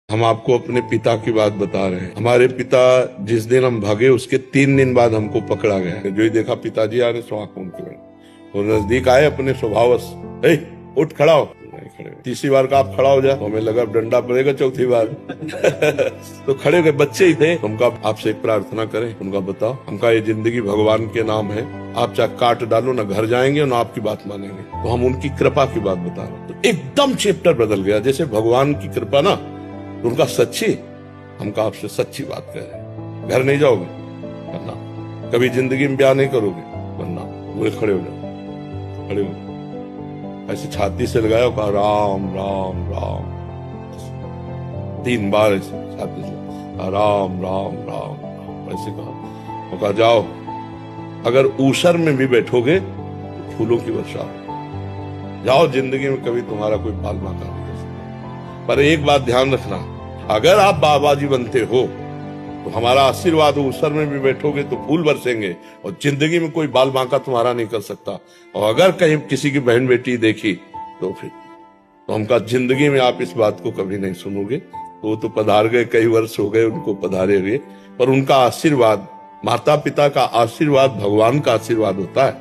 हम आपको अपने पिता की बात बता रहे हैं। हमारे पिता जिस दिन हम भागे उसके 3 दिन बाद हमको पकड़ा गया। जो ही देखा पिताजी आ रहे सो आंख मूंद के वो नजदीक आए अपने स्वभावश, उठ खड़ा हो। नहीं खड़े। तीसरी बार का आप खड़ा हो जाए तो हमें लगा डंडा पड़ेगा चौथी बार तो खड़े गए, बच्चे ही थे। हमका आपसे एक प्रार्थना करें, उनका बताओ, हमका ये जिंदगी भगवान के नाम है, आप चाहे काट डालो ना घर जाएंगे ना आपकी बात मानेंगे। तो हम उनकी कृपा की बात बता रहे हैं। तो एकदम चैप्टर बदल गया, जैसे भगवान की कृपा ना उनका सच्ची, हमका आपसे सच्ची बात कह रहे हैं। घर नहीं जाओगे वरना, कभी जिंदगी में ब्याह नहीं करोगे वरना। बोले खड़े हो जाओ, खड़े हो। ऐसे छाती से लगाया, कहा राम राम राम 3 बार ऐसे छाती से राम राम राम ऐसे कहा। कहा जाओ, अगर ऊसर में भी बैठोगे तो फूलों की वर्षा हो। जाओ, जिंदगी में कभी तुम्हारा कोई पाल माता नहीं। पर एक बात ध्यान रखना, अगर आप बाबा जी बनते हो तो हमारा आशीर्वाद ऊसर में भी बैठोगे तो फूल बरसेंगे और जिंदगी में कोई बाल बांका तुम्हारा नहीं कर सकता। और अगर कहीं किसी की बहन बेटी देखी तो फिर तो हमका जिंदगी में आप इस बात को कभी नहीं सुनोगे। वो तो पधार गए, कई वर्ष हो गए उनको पधारे हुए, पर उनका आशीर्वाद, माता पिता का आशीर्वाद भगवान का आशीर्वाद होता है।